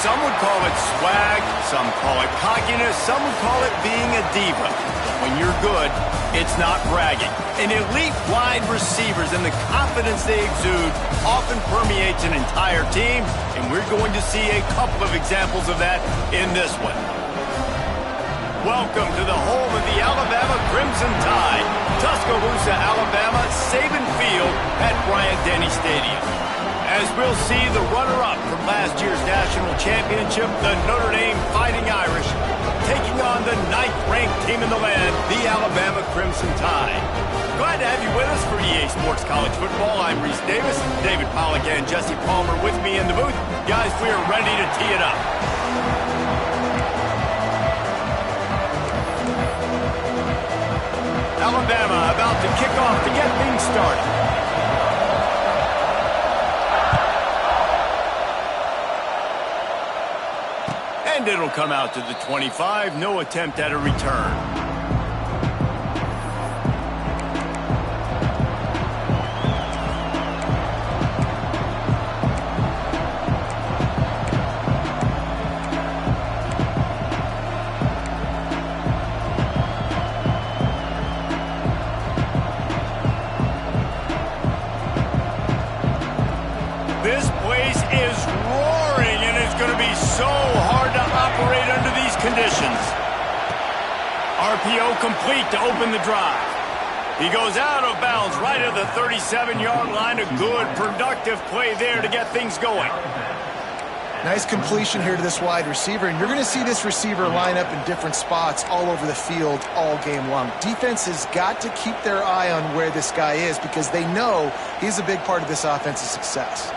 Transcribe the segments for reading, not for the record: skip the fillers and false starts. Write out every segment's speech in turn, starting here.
Some would call it swag, some call it cockiness, some would call it being a diva. When you're good, it's not bragging. And elite wide receivers and the confidence they exude often permeates an entire team, and we're going to see a couple of examples of that in this one. Welcome to the home of the Alabama Crimson Tide, Tuscaloosa, Alabama, Saban Field at Bryant-Denny Stadium. As we'll see the runner-up from last year's national championship, the Notre Dame Fighting Irish, taking on the 9th-ranked team in the land, the Alabama Crimson Tide. Glad to have you with us for EA Sports College Football. I'm Reese Davis, David Pollack and Jesse Palmer with me in the booth. Guys, we are ready to tee it up. Alabama about to kick off to get things started. And it'll come out to the 25. No attempt at a return. This place is roaring, and it's going to be so hard to operate under these conditions. RPO complete to open the drive. He goes out of bounds right at the 37-yard line. A good, productive play there to get things going. Nice completion here to this wide receiver, and you're going to see this receiver line up in different spots all over the field all game long. Defense has got to keep their eye on where this guy is because they know he's a big part of this offense's success.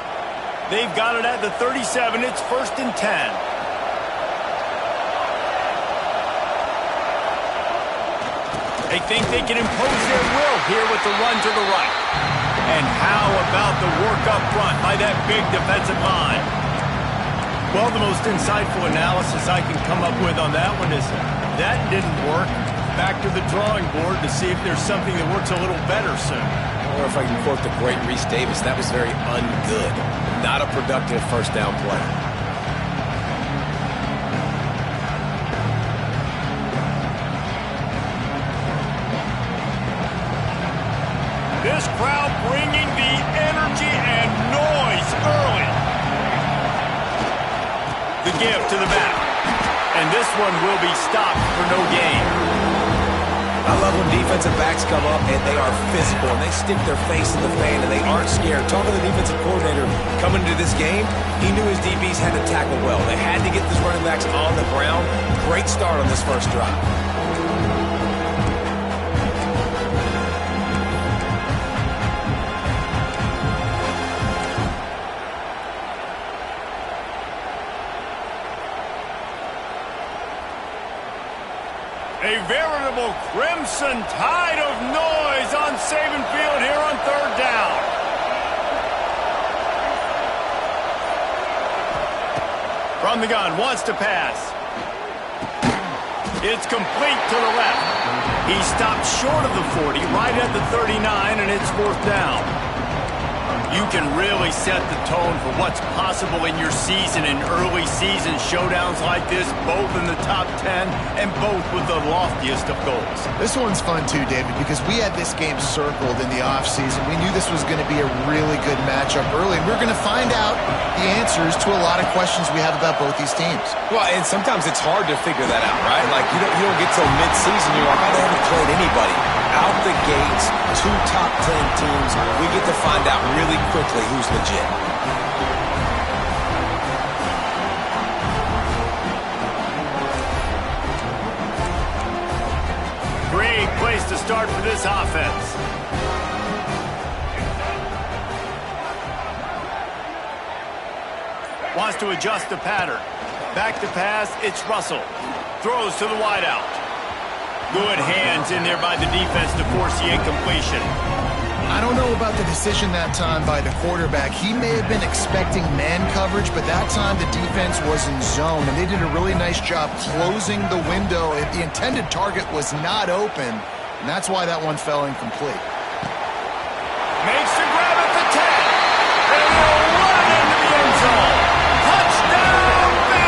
They've got it at the 37. It's 1st and 10. They think they can impose their will here with the run to the right. And how about the work up front by that big defensive line? Well, the most insightful analysis I can come up with on that one is that didn't work. Back to the drawing board to see if there's something that works a little better soon. Or if I can quote the great Reese Davis, that was very ungood. Not a productive first down play. This crowd bringing the energy and noise early. The give to the back. And this one will be stopped for no gain. I love when defensive backs come up and they are physical and they stick their face in the fan and they aren't scared. Talking to the defensive coordinator coming into this game, he knew his DBs had to tackle well. They had to get these running backs on the ground. Great start on this first drive. A veritable crimson tide of noise on Saban Field here on 3rd down. From the gun, wants to pass. It's complete to the left. He stopped short of the 40, right at the 39, and it's 4th down. You can really set the tone for what's possible in your season in early season showdowns like this, both in the top 10 and both with the loftiest of goals. This one's fun too, David, because we had this game circled in the offseason. We knew this was going to be a really good matchup early, and we're going to find out the answers to a lot of questions we have about both these teams. Well, and sometimes it's hard to figure that out, right? Like, you don't get till mid-season, you're like, oh, they haven't played anybody. Out the gates, 2 top 10 teams, we get to find out really quickly who's legit. Great place to start for this offense. Wants to adjust the pattern. Back to pass, it's Russell. Throws to the wideout. Good hands in there by the defense to force the incompletion. I don't know about the decision that time by the quarterback. He may have been expecting man coverage, but that time the defense was in zone, and they did a really nice job closing the window. If the intended target was not open, and that's why that one fell incomplete. Makes the grab at the 10, and he'll run into the end zone. Touchdown,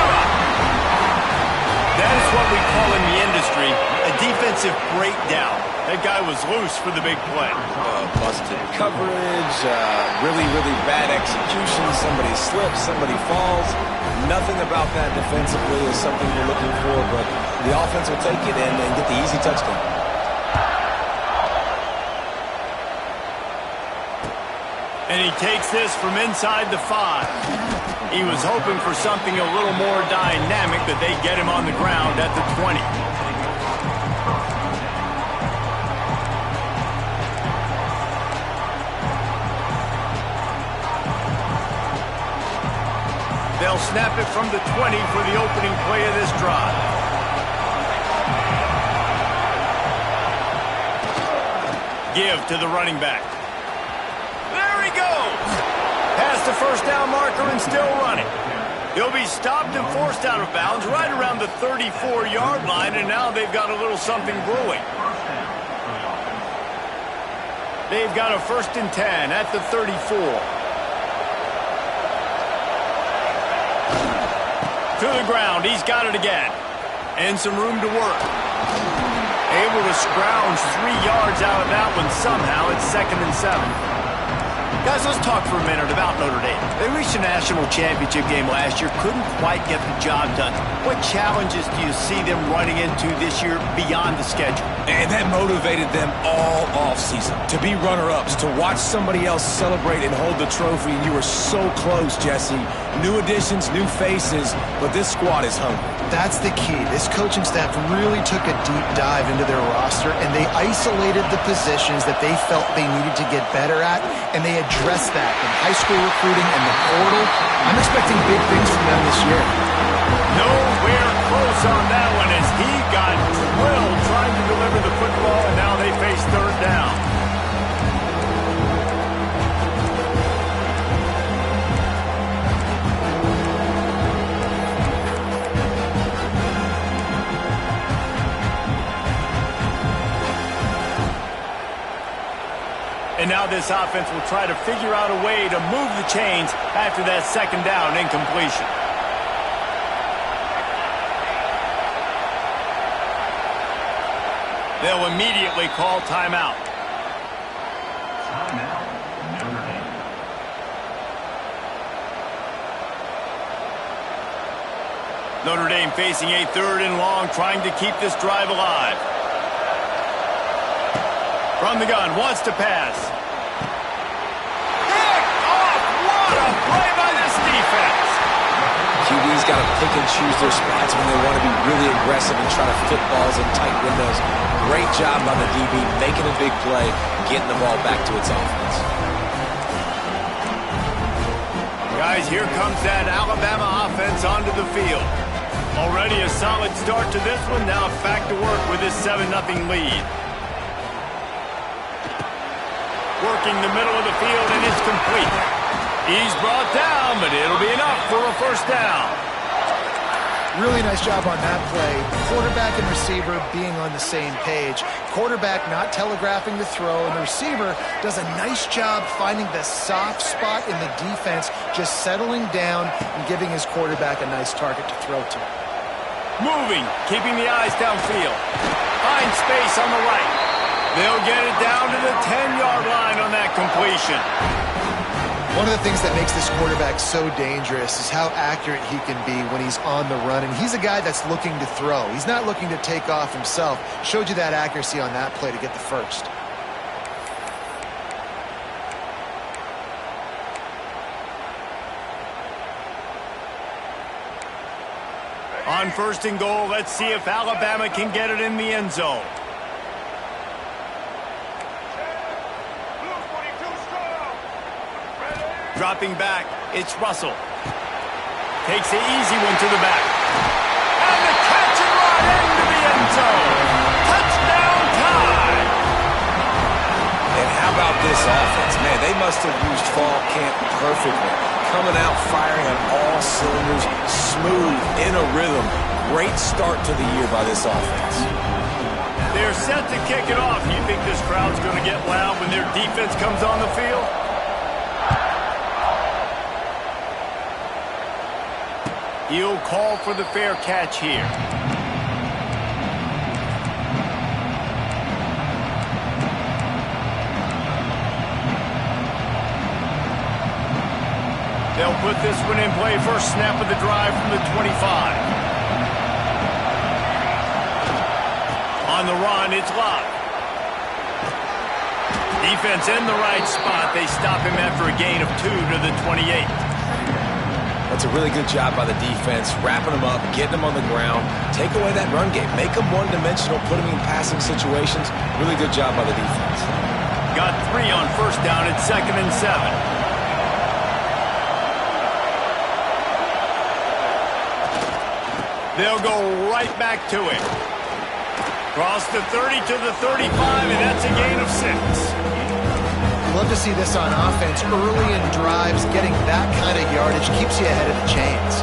defensive breakdown. That guy was loose for the big play. Busted coverage, really, really bad execution. Somebody slips, somebody falls. Nothing about that defensively is something you're looking for, but the offense will take it and get the easy touchdown. And he takes this from inside the 5. He was hoping for something a little more dynamic, that they get him on the ground at the 20. They'll snap it from the 20 for the opening play of this drive. Give to the running back. There he goes. Past the first down marker and still running. He'll be stopped and forced out of bounds right around the 34-yard line, and now they've got a little something brewing. They've got a 1st and 10 at the 34. To the ground, he's got it again. And some room to work. Able to scrounge 3 yards out of that one somehow. It's 2nd and 7. Guys, let's talk for a minute about Notre Dame. They reached a national championship game last year, couldn't quite get the job done. What challenges do you see them running into this year beyond the schedule? And that motivated them all offseason. To be runner-ups, to watch somebody else celebrate and hold the trophy, and you were so close, Jesse. New additions, new faces, but this squad is hungry. That's the key. This coaching staff really took a deep dive into their roster, and they isolated the positions that they felt they needed to get better at, and they addressed that in high school recruiting and the portal. I'm expecting big things from them this year. Nowhere close on that one as he got drilled trying to deliver the football, and now they face 3rd down. And now this offense will try to figure out a way to move the chains after that 2nd down incompletion. They'll immediately call timeout. Notre Dame facing a 3rd and long, trying to keep this drive alive. From the gun, wants to pass. Picked off! What a play by this defense! QB's got to pick and choose their spots when they want to be really aggressive and try to fit balls in tight windows. Great job by the DB, making a big play, getting the ball back to its offense. Guys, here comes that Alabama offense onto the field. Already a solid start to this one. Now back to work with this 7-0 lead. Working the middle of the field, and it's complete. He's brought down, but it'll be enough for a 1st down. Really nice job on that play. Quarterback and receiver being on the same page. Quarterback not telegraphing the throw, and the receiver does a nice job finding the soft spot in the defense, just settling down and giving his quarterback a nice target to throw to. Moving, keeping the eyes downfield. Find space on the right. They'll get it down to the 10-yard line on that completion. One of the things that makes this quarterback so dangerous is how accurate he can be when he's on the run. And he's a guy that's looking to throw. He's not looking to take off himself. Showed you that accuracy on that play to get the 1st. On 1st and goal, let's see if Alabama can get it in the end zone. Dropping back, it's Russell. Takes the easy one to the back. And the catch and run into the end zone. Touchdown time! And how about this offense? Man, they must have used fall camp perfectly. Coming out firing on all cylinders, smooth, in a rhythm. Great start to the year by this offense. They're set to kick it off. You think this crowd's going to get loud when their defense comes on the field? He'll call for the fair catch here. They'll put this one in play first snap of the drive from the 25. On the run, it's Locke. Defense in the right spot. They stop him after a gain of 2 to the 28. That's a really good job by the defense, wrapping them up, getting them on the ground, take away that run game, make them one-dimensional, put them in passing situations. Really good job by the defense. Got 3 on first down at 2nd and 7. They'll go right back to it. Cross the 30 to the 35, and that's a gain of 6. Love to see this on offense. Early in drives, getting that kind of yardage keeps you ahead of the chains.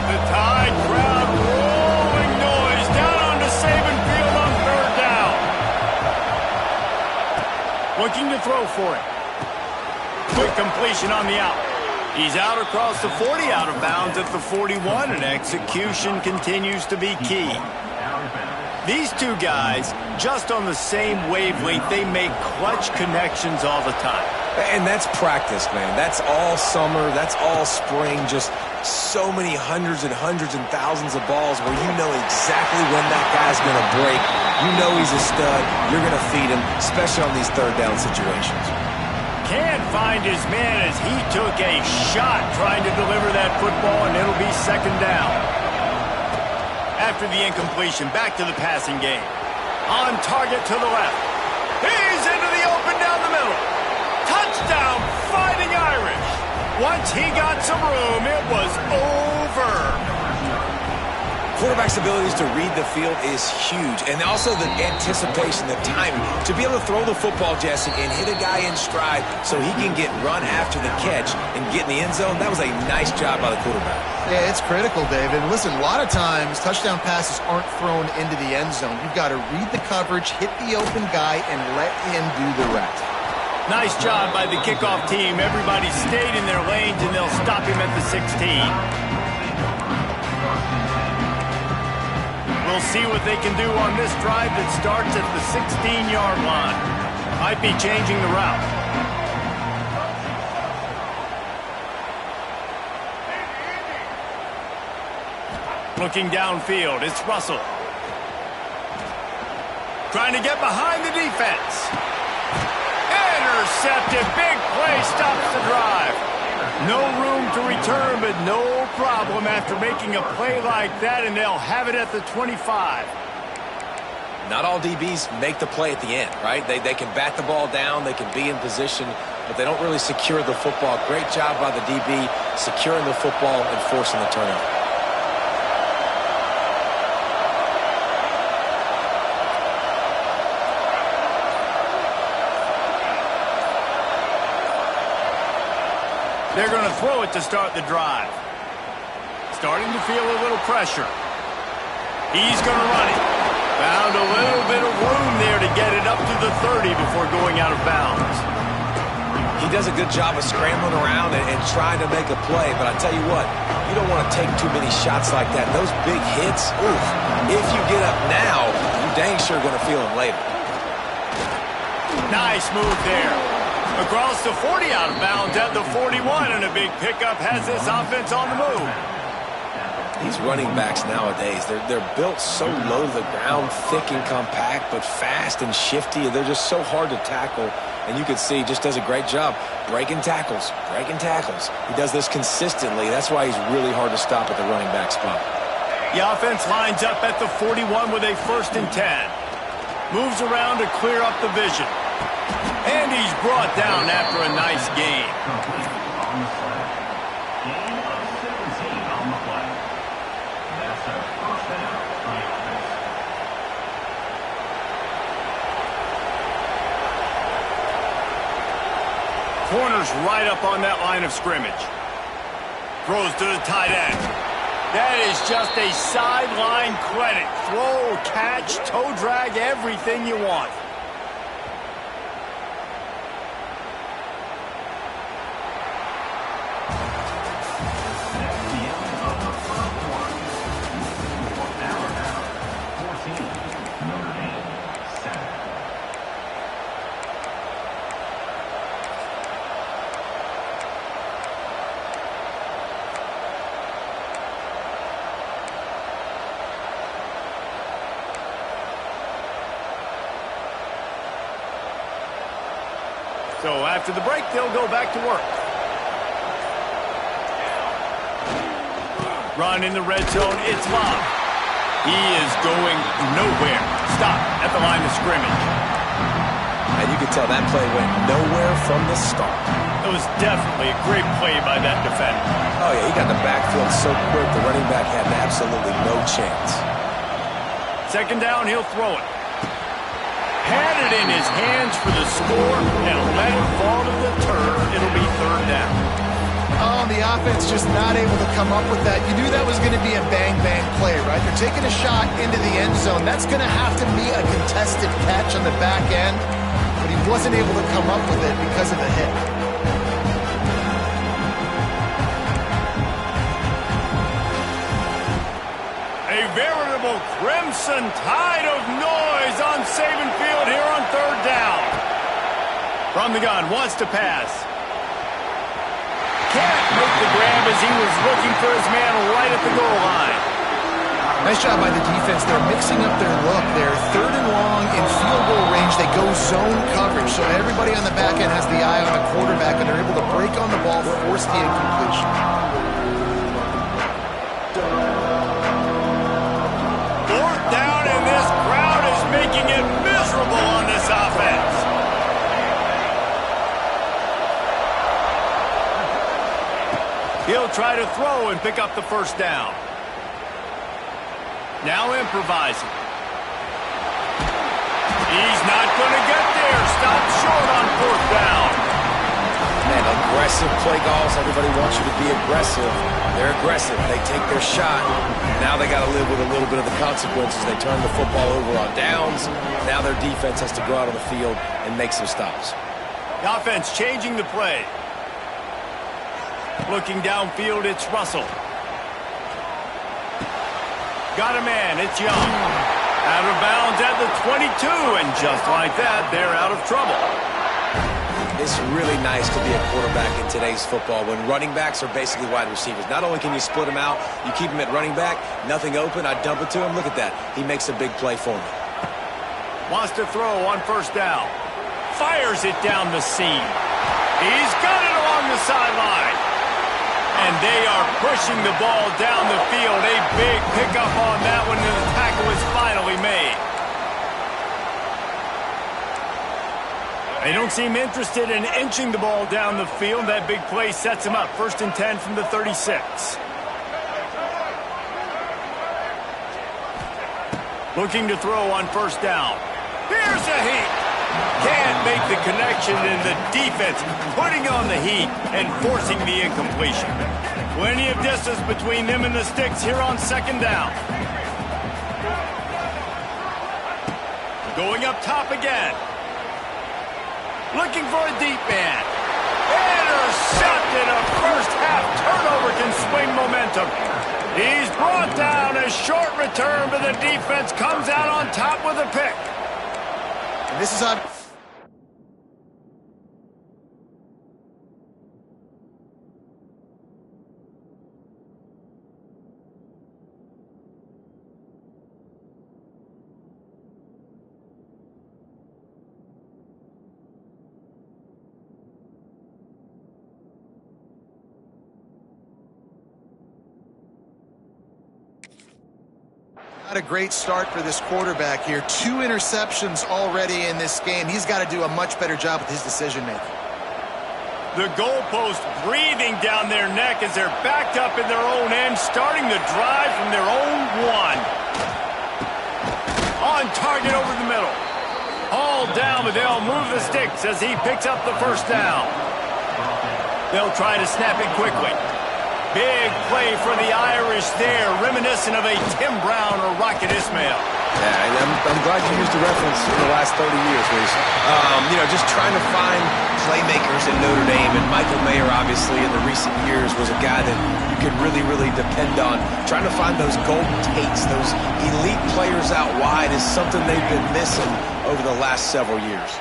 The Tide crowd rolling noise down onto Saban Field on 3rd down. Looking to throw for it. Quick completion on the out. He's out across the 40, out of bounds at the 41, and execution continues to be key. These two guys, just on the same wavelength, they make clutch connections all the time. And that's practice, man. That's all summer. That's all spring. Just so many hundreds and thousands of balls where you know exactly when that guy's going to break. You know he's a stud. You're going to feed him, especially on these 3rd down situations. Can't find his man as he took a shot trying to deliver that football, and it'll be 2nd down. After the incompletion, back to the passing game. On target to the left. He's into the open down the middle. Touchdown, Fighting Irish. Once he got some room, it was over. Quarterback's abilities to read the field is huge, and also the anticipation, the timing. To be able to throw the football, Jesse, and hit a guy in stride so he can get run after the catch and get in the end zone, that was a nice job by the quarterback. Yeah, it's critical, David. Listen, a lot of times touchdown passes aren't thrown into the end zone. You've got to read the coverage, hit the open guy, and let him do the rest. Nice job by the kickoff team. Everybody stayed in their lanes, and they'll stop him at the 16. We'll see what they can do on this drive that starts at the 16-yard line. Might be changing the route. Looking downfield, it's Russell. Trying to get behind the defense. Intercepted, big play, stops the drive. No room to return, but no problem after making a play like that, and they'll have it at the 25. Not all DBs make the play at the end, right? They can bat the ball down, they can be in position, but they don't really secure the football. Great job by the DB securing the football and forcing the turnover. They're going to throw it to start the drive. Starting to feel a little pressure. He's going to run it. Found a little bit of room there to get it up to the 30 before going out of bounds. He does a good job of scrambling around and trying to make a play, but I tell you what, you don't want to take too many shots like that. Those big hits, oof, if you get up now, you're dang sure going to feel them later. Nice move there. Across the 40, out of bounds at the 41, and a big pickup has this offense on the move. These running backs nowadays, they're built so low to the ground, thick and compact, but fast and shifty. They're just so hard to tackle, and you can see he just does a great job breaking tackles, He does this consistently. That's why he's really hard to stop at the running back spot. The offense lines up at the 41 with a 1st and 10. Moves around to clear up the vision. And he's brought down after a nice gain. Corner's right up on that line of scrimmage. Throws to the tight end. That is just a sideline credit. Throw, catch, toe drag, everything you want. So after the break, they'll go back to work. Run in the red zone, it's Love. He is going nowhere. Stop at the line of scrimmage. And you can tell that play went nowhere from the start. It was definitely a great play by that defender. Oh, yeah, he got the backfield so quick, the running back had absolutely no chance. Second down, he'll throw it. Had it in his hands for the score and let it fall to the turf. It'll be third down. Oh, the offense just not able to come up with that. You knew that was going to be a bang-bang play, right? They're taking a shot into the end zone. That's going to have to be a contested catch on the back end, but he wasn't able to come up with it because of the hit. A veritable crimson tide of noise on Saban Field here on third down. From the gun, wants to pass. Can't make the grab as he was looking for his man right at the goal line. Nice job by the defense. They're mixing up their look. They're third and long in field goal range. They go zone coverage, so everybody on the back end has the eye on the quarterback, and they're able to break on the ball, force the incompletion. Fourth down, and this crowd is making it miserable on this offense. He'll try to throw and pick up the first down. Now improvising. He's not going to get there. Stop short on fourth down. Man, aggressive play calls. Everybody wants you to be aggressive. They're aggressive. They take their shot. Now they got to live with a little bit of the consequences. They turn the football over on downs. Now their defense has to go out on the field and make some stops. The offense changing the play. Looking downfield, it's Russell. Got a man, it's Young. Out of bounds at the 22, and just like that, they're out of trouble. It's really nice to be a quarterback in today's football when running backs are basically wide receivers. Not only can you split them out, you keep them at running back, nothing open, I dump it to him. Look at that. He makes a big play for me. Wants to throw on first down. Fires it down the seam. He's got it along the sideline. And they are pushing the ball down the field. A big pickup on that one, and the tackle is finally made. They don't seem interested in inching the ball down the field. That big play sets him up. 1st and 10 from the 36. Looking to throw on first down. Here's a heat. Can't make the connection, and the defense putting on the heat and forcing the incompletion. Plenty of distance between them and the sticks here on second down. Going up top again. Looking for a deep man. Intercepted. A first half turnover can swing momentum. He's brought down. A short return, but the defense comes out on top with a pick. And this is on. Not a great start for this quarterback here. 2 interceptions already in this game. He's got to do a much better job with his decision-making. The goalpost breathing down their neck as they're backed up in their own end, starting the drive from their own 1. On target over the middle. All down, but they'll move the sticks as he picks up the first down. They'll try to snap it quickly. Big play for the Irish there, reminiscent of a Tim Brown or Rocket Ismail. Yeah, and I'm glad you used the reference in the last 30 years, Reese. Just trying to find playmakers in Notre Dame, and Michael Mayer, obviously, in the recent years, was a guy that you could really, really depend on. Trying to find those golden takes, those elite players out wide is something they've been missing over the last several years.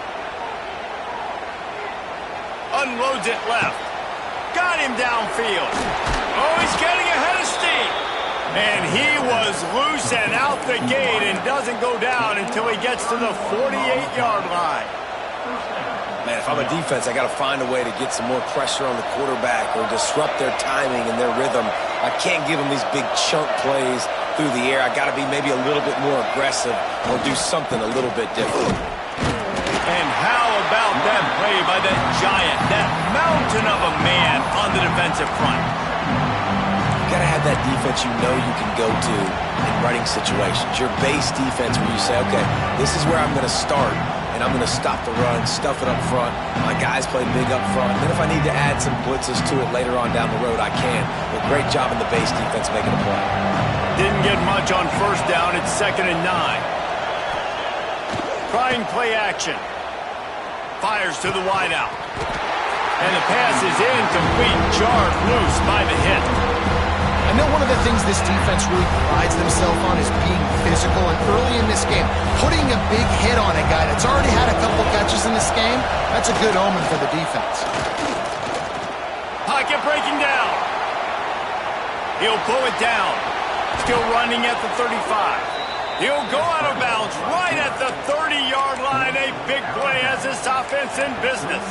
Unloads it left. Got him downfield. Oh, he's getting ahead of steam. And he was loose and out the gate and doesn't go down until he gets to the 48-yard line. Man, if I'm a defense, I got to find a way to get some more pressure on the quarterback or disrupt their timing and their rhythm. I can't give them these big chunk plays through the air. I got to be maybe a little bit more aggressive or do something a little bit different. And how about that play by that giant, that mountain of a man on the defensive front? You got to have that defense you know you can go to in running situations. Your base defense where you say, okay, this is where I'm going to start. And I'm going to stop the run, stuff it up front. My guys play big up front. And then if I need to add some blitzes to it later on down the road, I can. But great job in the base defense making a play. Didn't get much on first down. It's 2nd and 9. Trying play action. Fires to the wideout. And the pass is incomplete. Jarred loose by the hit. I know one of the things this defense really prides themselves on is being physical, and early in this game, putting a big hit on a guy that's already had a couple catches in this game, that's a good omen for the defense. Pocket breaking down. He'll pull it down. Still running at the 35. He'll go out of bounds right at the 30-yard line. A big play as this offense in business.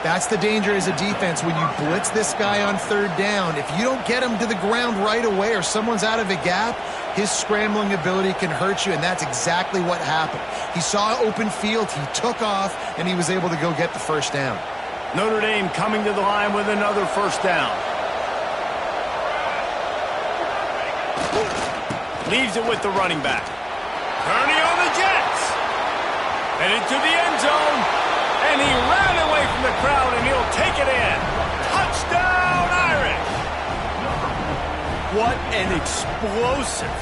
That's the danger as a defense when you blitz this guy on 3rd down. If you don't get him to the ground right away or someone's out of a gap, his scrambling ability can hurt you, and that's exactly what happened. He saw open field, he took off, and he was able to go get the 1st down. Notre Dame coming to the line with another 1st down. Leaves it with the running back. Kearney on the Jets. Headed to the end zone. And he ran away from the crowd, and he'll take it in. Touchdown, Irish! What an explosive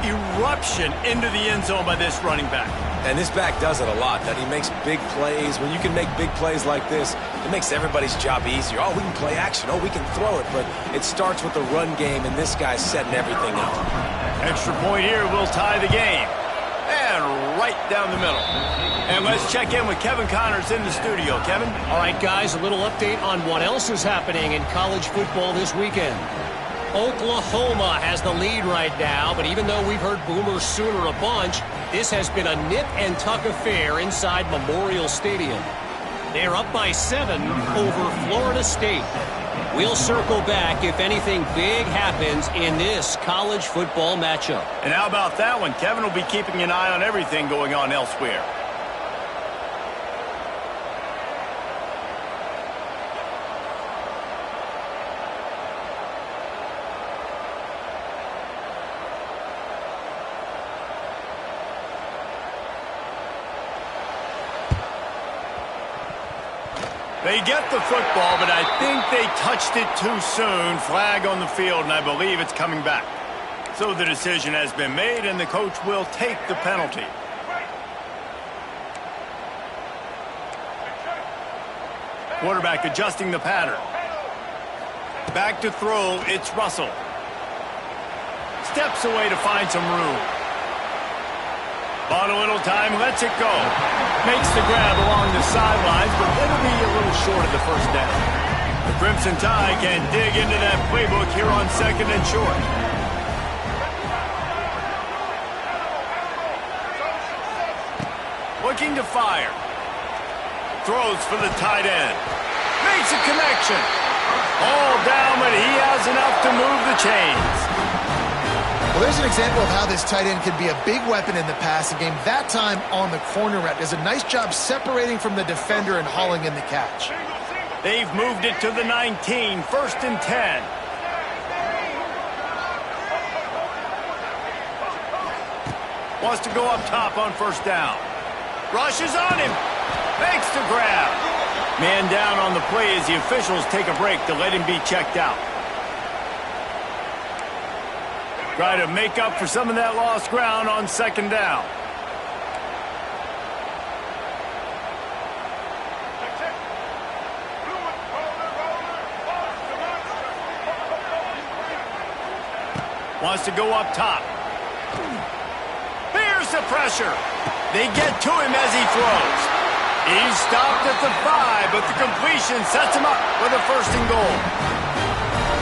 eruption into the end zone by this running back. And this back does it a lot. That he makes big plays. When you can make big plays like this, it makes everybody's job easier. Oh, we can play action. Oh, we can throw it. But it starts with the run game, and this guy's setting everything up. Extra point here will tie the game. And right down the middle. And let's check in with Kevin Connors in the studio. Kevin? All right, guys, a little update on what else is happening in college football this weekend. Oklahoma has the lead right now, but even though we've heard Boomer Sooner a bunch, this has been a nip-and-tuck affair inside Memorial Stadium. They're up by 7 over Florida State. We'll circle back if anything big happens in this college football matchup. And how about that one? Kevin will be keeping an eye on everything going on elsewhere. They get the football, but I think they touched it too soon. Flag on the field, and I believe it's coming back. So the decision has been made, and the coach will take the penalty. Quarterback adjusting the pattern. Back to throw, it's Russell. Steps away to find some room. Bought a little time, lets it go. Makes the grab along the sidelines, but it'll be a little short of the 1st down. The Crimson Tide can dig into that playbook here on 2nd and short. Looking to fire. Throws for the tight end. Makes a connection. All down, but he has enough to move the chains. Well, there's an example of how this tight end could be a big weapon in the passing game. That time on the corner route does a nice job separating from the defender and hauling in the catch. They've moved it to the 19, 1st and 10. Wants to go up top on 1st down. Rushes on him. Makes the grab. Man down on the play as the officials take a break to let him be checked out. Try to make up for some of that lost ground on 2nd down. Wants to go up top. Bears the pressure. They get to him as he throws. He's stopped at the 5, but the completion sets him up with a 1st and goal.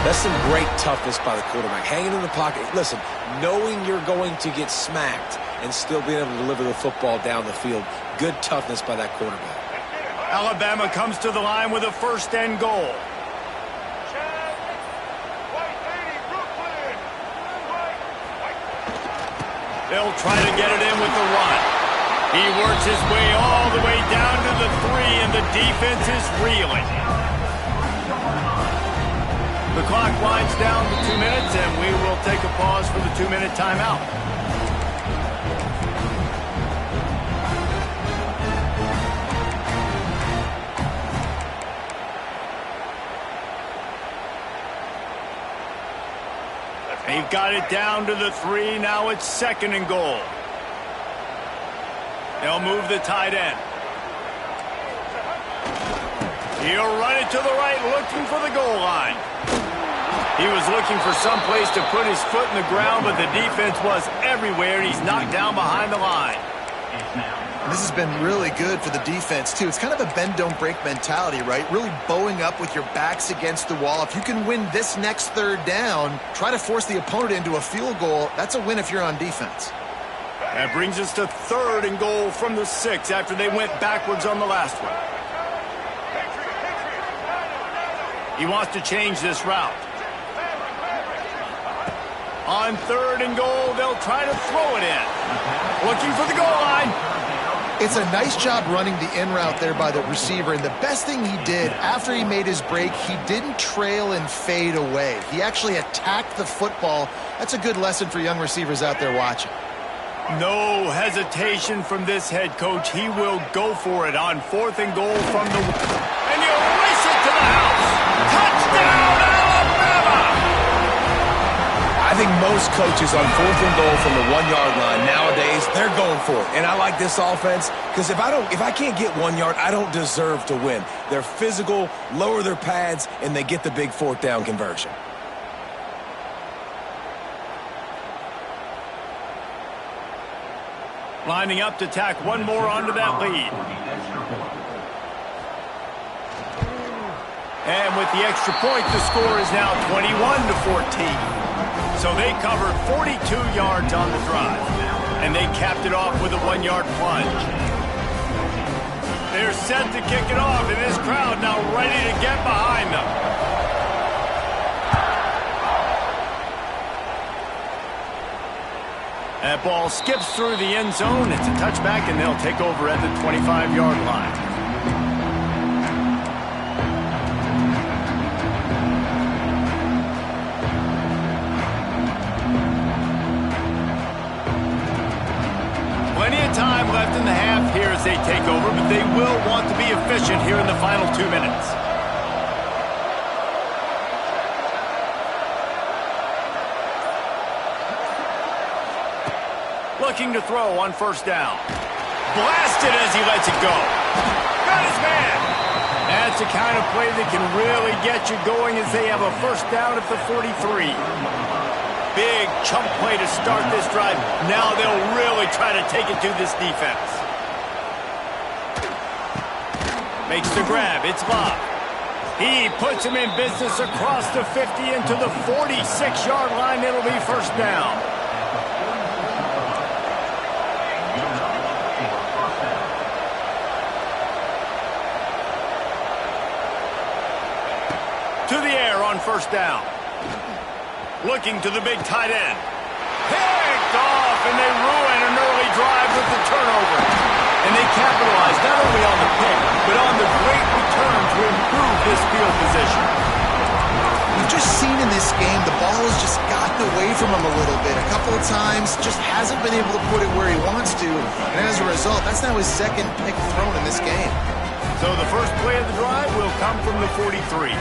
That's some great toughness by the quarterback. Hanging in the pocket. Listen, knowing you're going to get smacked and still being able to deliver the football down the field. Good toughness by that quarterback. Alabama comes to the line with a first and goal. They'll try to get it in with the run. He works his way all the way down to the 3, and the defense is reeling. The clock winds down to 2 minutes, and we will take a pause for the 2-minute timeout. They've got it down to the 3. Now it's second and goal. They'll move the tight end. He'll run it to the right, looking for the goal line. He was looking for some place to put his foot in the ground, but the defense was everywhere, and he's knocked down behind the line. This has been really good for the defense, too. It's kind of a bend-don't-break mentality, right? Really bowing up with your backs against the wall. If you can win this next third down, try to force the opponent into a field goal. That's a win if you're on defense. That brings us to third and goal from the 6 after they went backwards on the last one. He wants to change this route. On third and goal, they'll try to throw it in. Looking for the goal line. It's a nice job running the in route there by the receiver, and the best thing he did after he made his break, he didn't trail and fade away. He actually attacked the football. That's a good lesson for young receivers out there watching. No hesitation from this head coach. He will go for it on fourth and goal from the... And he'll race it to the house. Touchdown, Alabama! I think most coaches on fourth and goal from the 1-yard line nowadays, they're going for it. And I like this offense because if I can't get 1 yard, I don't deserve to win. They're physical, lower their pads, and they get the big fourth down conversion. Lining up to tack one more onto that lead. And with the extra point, the score is now 21-14. So they covered 42 yards on the drive, and they capped it off with a 1-yard plunge. They're set to kick it off, and this crowd now ready to get behind them. That ball skips through the end zone. It's a touchback, and they'll take over at the 25-yard line. Plenty of time left in the half here as they take over, but they will want to be efficient here in the final 2 minutes. Looking to throw on first down. Blasted as he lets it go. Got his man. That's the kind of play that can really get you going as they have a first down at the 43. Big chunk play to start this drive. Now they'll really try to take it to this defense. Makes the grab. It's Bob. He puts him in business across the 50 into the 46-yard line. It'll be first down. To the air on first down. Looking to the big tight end. Picked off, and they ruin an early drive with the turnover. And they capitalize not only on the pick, but on the great return to improve this field position. We've just seen in this game, the ball has just gotten away from him a little bit. A couple of times, just hasn't been able to put it where he wants to. And as a result, that's now his second pick thrown in this game. So the first play of the drive will come from the 43.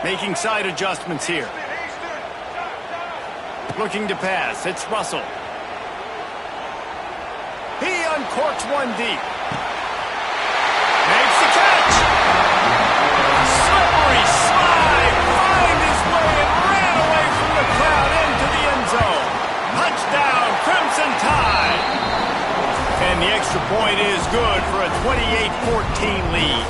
Making side adjustments here. Looking to pass. It's Russell. He uncorks one deep. Makes the catch. Slippery slide. Find his way and ran away from the crowd into the end zone. Touchdown, Crimson Tide. And the extra point is good for a 28-14 lead.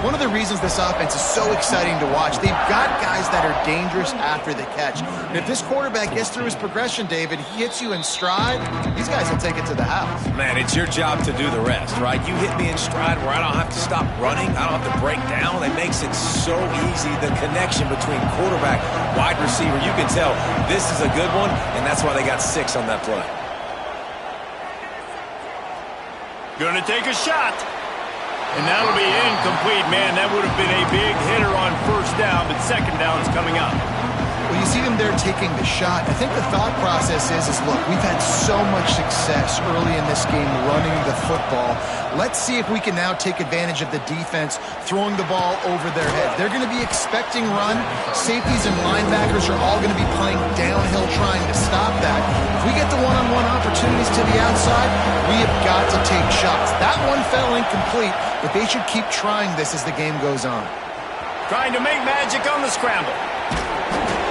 one of the reasons this offense is so exciting to watch. They've got guys that are dangerous after the catch. And if this quarterback gets through his progression, David, he hits you in stride, these guys will take it to the house. Man, it's your job to do the rest, right? You hit me in stride where I don't have to stop running. I don't have to break down. It makes it so easy. The connection between quarterback, wide receiver, you can tell this is a good one, and that's why they got 6 on that play. Gonna take a shot. And that'll be incomplete, man. That would have been a big hitter on first down, but second down's coming up. Well, you see them there taking the shot. I think the thought process is look, we've had so much success early in this game running the football. Let's see if we can now take advantage of the defense throwing the ball over their head. They're going to be expecting run. Safeties and linebackers are all going to be playing downhill trying to stop that. If we get the one-on-one opportunities to the outside, we have got to take shots. That one fell incomplete, but they should keep trying this as the game goes on. Trying to make magic on the scramble.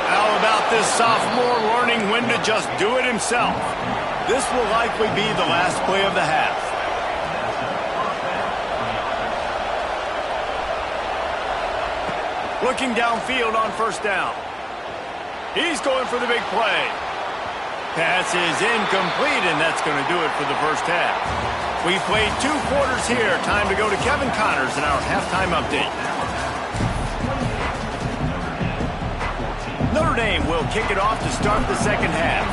How about this sophomore learning when to just do it himself? This will likely be the last play of the half. Looking downfield on first down. He's going for the big play. Pass is incomplete, and that's going to do it for the first half. We played 2 quarters here. Time to go to Kevin Connors in our halftime update. Notre Dame will kick it off to start the second half.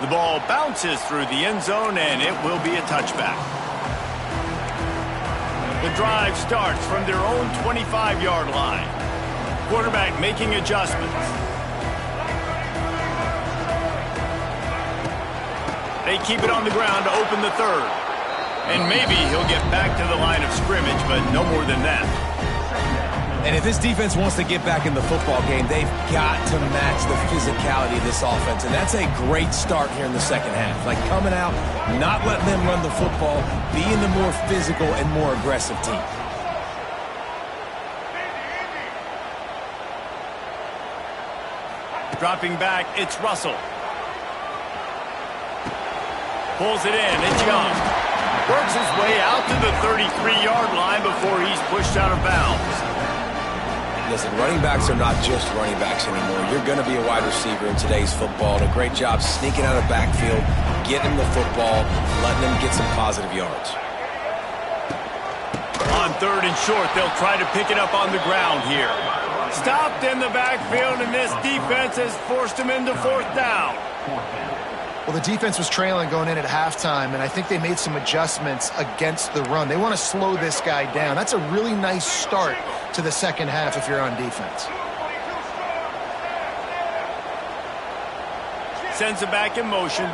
The ball bounces through the end zone, and it will be a touchback. The drive starts from their own 25-yard line. Quarterback making adjustments. They keep it on the ground to open the third. And maybe he'll get back to the line of scrimmage, but no more than that. And if this defense wants to get back in the football game, they've got to match the physicality of this offense. And that's a great start here in the second half. Like coming out, not letting them run the football, being the more physical and more aggressive team. Dropping back, it's Russell. Pulls it in, it's Young. Works his way out to the 33-yard line before he's pushed out of bounds. Listen, running backs are not just running backs anymore. You're going to be a wide receiver in today's football. And a great job sneaking out of backfield, getting them the football, letting them get some positive yards. On third and short, they'll try to pick it up on the ground here. Stopped in the backfield, and this defense has forced him into fourth down. Well, the defense was trailing going in at halftime, and I think they made some adjustments against the run. They want to slow this guy down. That's a really nice start to the second half if you're on defense. Sends it back in motion.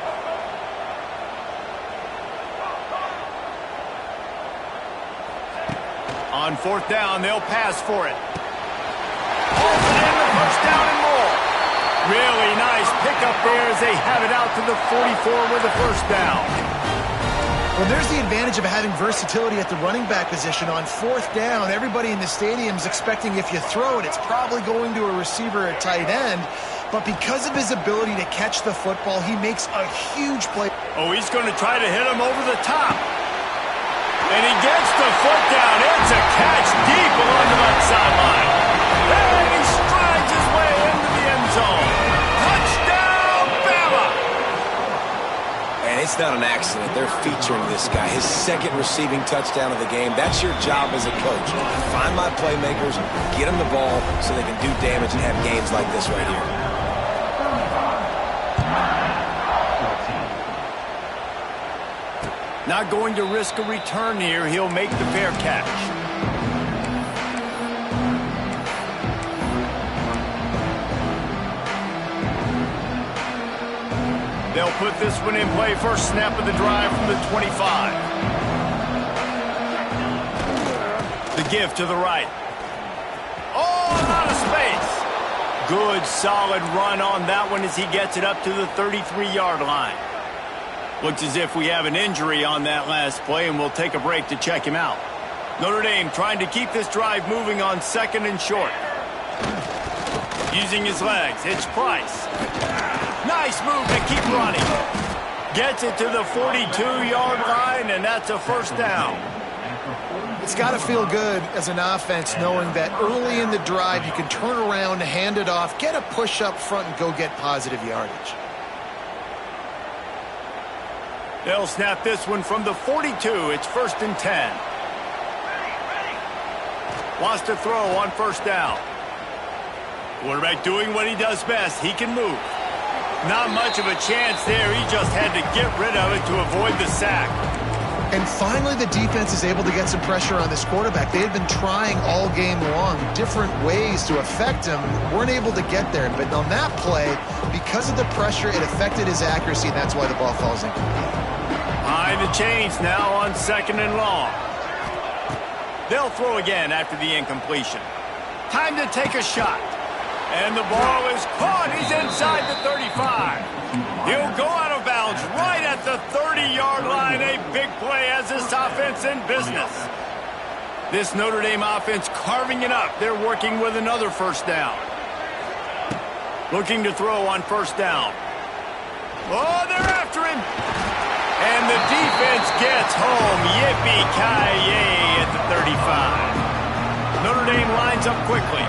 On fourth down, they'll pass for it. Pulls it in the first down and more. Really nice pickup there as they have it out to the 44 with a first down. Well, there's the advantage of having versatility at the running back position. On fourth down, everybody in the stadium is expecting if you throw it, it's probably going to a receiver or tight end. But because of his ability to catch the football, he makes a huge play. Oh, he's going to try to hit him over the top. And he gets the foot down. It's a catch deep along the left sideline. And he strides his way into the end zone. Touchdown, Bama! And it's not an accident. They're featuring this guy. His second receiving touchdown of the game. That's your job as a coach. Find my playmakers, get them the ball so they can do damage and have games like this right here. Not going to risk a return here. He'll make the fair catch. They'll put this one in play. First snap of the drive from the 25. The give to the right. Oh, out of space. Good, solid run on that one as he gets it up to the 33-yard line. Looks as if we have an injury on that last play, and we'll take a break to check him out. Notre Dame trying to keep this drive moving on second and short. Using his legs, it's Price. Nice move to keep running. Gets it to the 42-yard line, and that's a first down. It's got to feel good as an offense knowing that early in the drive you can turn around, hand it off, get a push up front, and go get positive yardage. They'll snap this one from the 42. It's 1st and 10. Wants to throw on first down. Quarterback doing what he does best. He can move. Not much of a chance there. He just had to get rid of it to avoid the sack. And finally, the defense is able to get some pressure on this quarterback. They had been trying all game long different ways to affect him. Weren't able to get there. But on that play, because of the pressure, it affected his accuracy, and that's why the ball falls incomplete. Behind the chains now on 2nd and long. They'll throw again after the incompletion. Time to take a shot. And the ball is caught. He's inside the 35. He'll go out of bounds right at the 30-yard line. A big play as this offense in business. This Notre Dame offense carving it up. They're working with another first down. Looking to throw on first down. Oh, they're after him. And the defense gets home. Yippee-ki-yay at the 35. Notre Dame lines up quickly.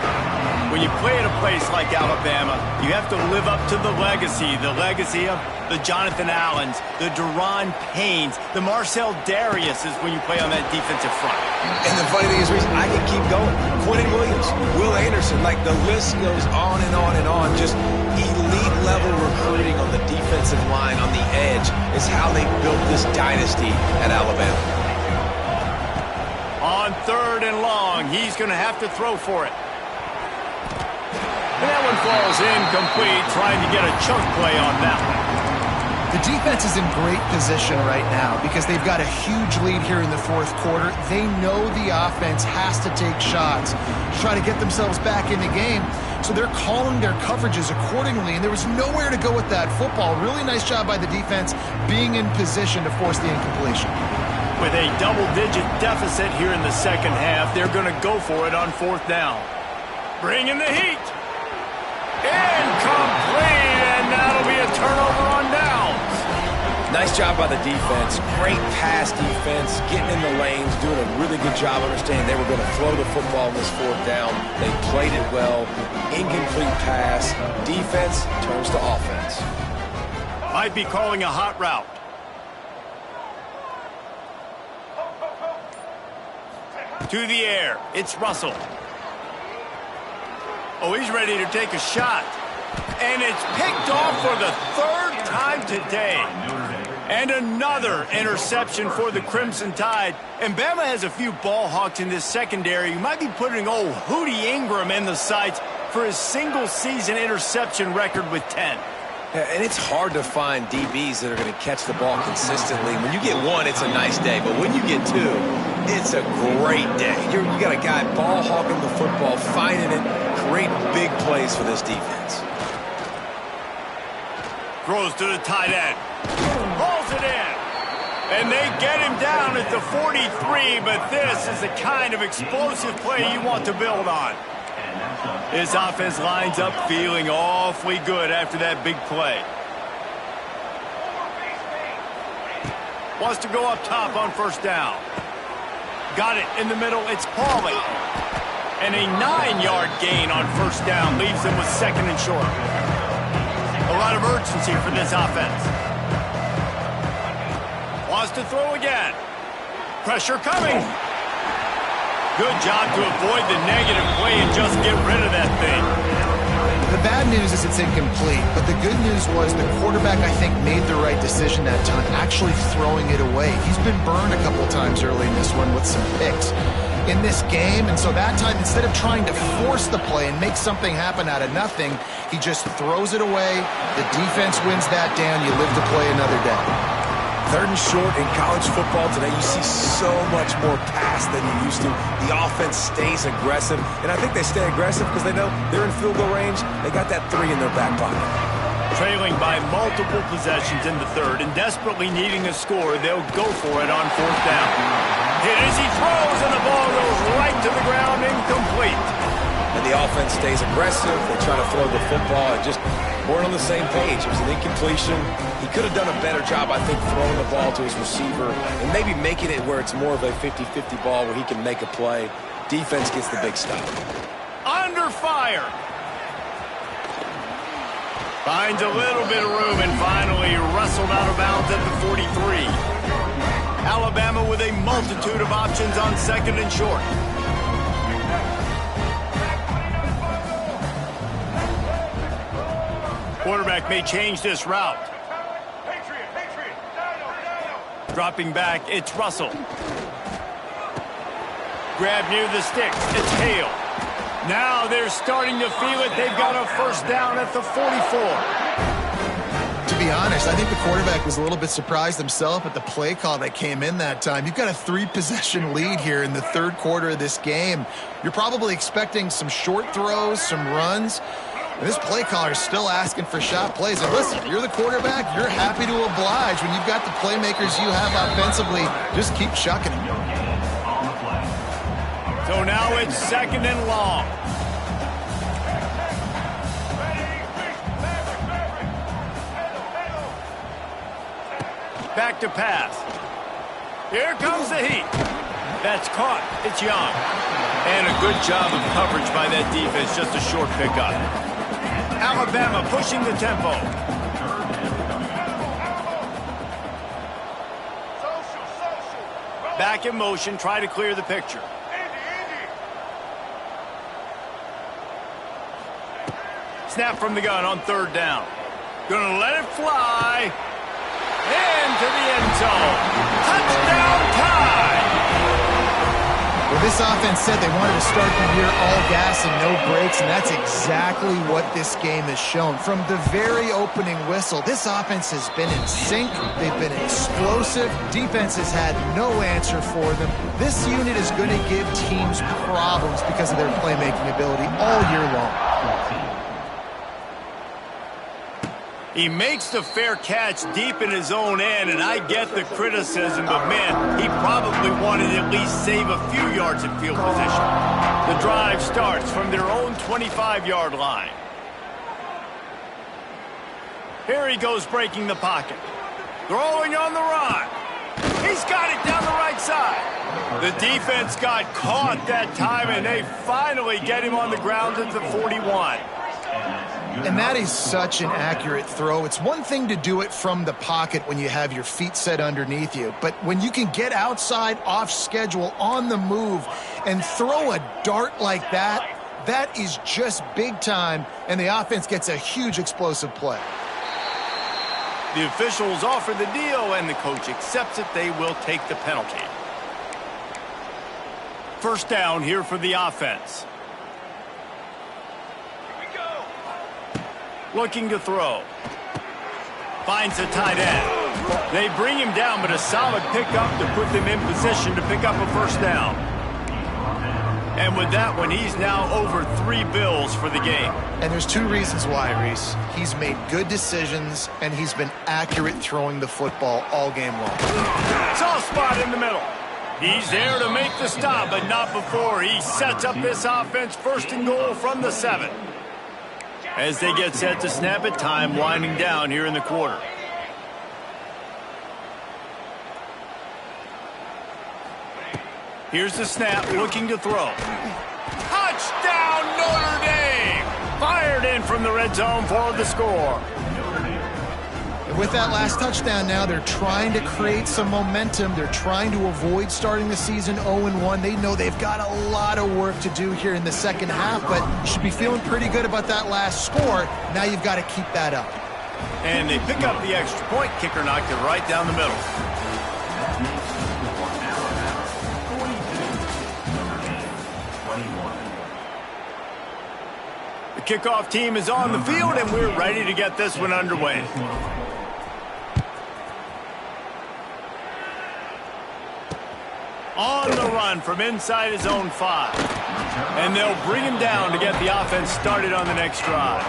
When you play at a place like Alabama, you have to live up to the legacy of the Jonathan Allens, the Deron Paynes, the Marcel Dariuses when you play on that defensive front. And the funny thing is, Reese, I can keep going. Quentin Williams, Will Anderson, like the list goes on and on and on. Just elite-level recruiting on the defensive line, on the edge, is how they built this dynasty at Alabama. On 3rd and long, he's going to have to throw for it. And that one falls incomplete, trying to get a chunk play on that one. The defense is in great position right now because they've got a huge lead here in the 4th quarter. They know the offense has to take shots to try to get themselves back in the game. So they're calling their coverages accordingly, and there was nowhere to go with that football. Really nice job by the defense being in position to force the incompletion. With a double-digit deficit here in the 2nd half, they're going to go for it on 4th down. Bring in the heat. Incomplete, and that'll be a turnover on downs. Nice job by the defense. Great pass defense, getting in the lanes, doing a really good job understanding they were going to throw the football in this 4th down. They played it well. Incomplete pass. Defense turns to offense. Might be calling a hot route. To the air. It's Russell. Oh, he's ready to take a shot. And it's picked off for the 3rd time today. And another interception for the Crimson Tide. And Bama has a few ball hawks in this secondary. You might be putting old Hootie Ingram in the sights for his single-season interception record with 10. Yeah, and it's hard to find DBs that are going to catch the ball consistently. When you get one, it's a nice day. But when you get two, it's a great day. You got a guy ball hawking the football, finding it, creating big plays for this defense. Throws to the tight end. Hauls it in. And they get him down at the 43, but this is the kind of explosive play you want to build on. This offense lines up feeling awfully good after that big play. Wants to go up top on first down. Got it in the middle. It's Pauly. And a 9-yard gain on first down leaves them with 2nd and short. A lot of urgency for this offense. Wants to throw again. Pressure coming. Good job to avoid the negative play and just get rid of that thing. The bad news is it's incomplete, but the good news was the quarterback, I think, made the right decision that time, actually throwing it away. He's been burned a couple times early in this one with some picks in this game, and so that time, instead of trying to force the play and make something happen out of nothing, he just throws it away. The defense wins that down. You live to play another day. 3rd and short in college football today, you see so much more pass than you used to. The offense stays aggressive, and I think they stay aggressive because they know they're in field goal range. They got that 3 in their back pocket. Trailing by multiple possessions in the 3rd and desperately needing a score, they'll go for it on 4th down. Hit as he throws, and the ball goes right to the ground, incomplete. And the The offense stays aggressive. They try to throw the football and just weren't on the same page. It was an incompletion. He could have done a better job, I think, throwing the ball to his receiver and maybe making it where it's more of a 50-50 ball where he can make a play. Defense gets the big stop. Under fire. Finds a little bit of room and finally wrestled out of bounds at the 43. Alabama with a multitude of options on second and short. Quarterback may change this route. Dropping back, it's Russell. Grab near the sticks, it's Hale. Now they're starting to feel it. They've got a first down at the 44. To be honest, I think the quarterback was a little bit surprised himself at the play call that came in that time. You've got a 3-possession lead here in the third quarter of this game. You're probably expecting some short throws, some runs. And this play caller is still asking for shot plays. And listen, you're the quarterback. You're happy to oblige. When you've got the playmakers you have offensively, just keep chucking them. So now it's second and long. Back to pass. Here comes the heat. That's caught. It's Young. And a good job of coverage by that defense. Just a short pickup. Alabama pushing the tempo. Back in motion. Try to clear the picture. Snap from the gun on third down. Gonna let it fly. Into the end zone. Touchdown time. Well, this offense said they wanted to start the year all gas and no brakes, and that's exactly what this game has shown. From the very opening whistle, this offense has been in sync. They've been explosive. Defense has had no answer for them. This unit is going to give teams problems because of their playmaking ability all year long. He makes the fair catch deep in his own end, and I get the criticism, but man, he probably wanted to at least save a few yards in field position. The drive starts from their own 25-yard line. Here he goes breaking the pocket. Throwing on the run. He's got it down the right side. The defense got caught that time, and they finally get him on the ground at the 41. And that is such an accurate throw. It's one thing to do it from the pocket when you have your feet set underneath you, but when you can get outside, off schedule, on the move, and throw a dart like that, that is just big time, and the offense gets a huge explosive play. The officials offer the deal, and the coach accepts it. They will take the penalty. First down here for the offense. Looking to throw. Finds the tight end. They bring him down, but a solid pickup to put them in position to pick up a first down. And with that one, he's now over 3 bills for the game. And there's 2 reasons why, Reese. He's made good decisions, and he's been accurate throwing the football all game long. Soft spot in the middle. He's there to make the stop, but not before he sets up this offense first and goal from the 7. As they get set to snap it, time winding down here in the quarter. Here's the snap, looking to throw. Touchdown, Notre Dame! Fired in from the red zone for the score. And with that last touchdown now, they're trying to create some momentum. They're trying to avoid starting the season 0-1. They know they've got a lot of work to do here in the second half, but you should be feeling pretty good about that last score. Now you've got to keep that up. And they pick up the extra point. Kicker knocked it right down the middle. The kickoff team is on the field, and we're ready to get this one underway. On the run from inside his own 5. And they'll bring him down to get the offense started on the next drive.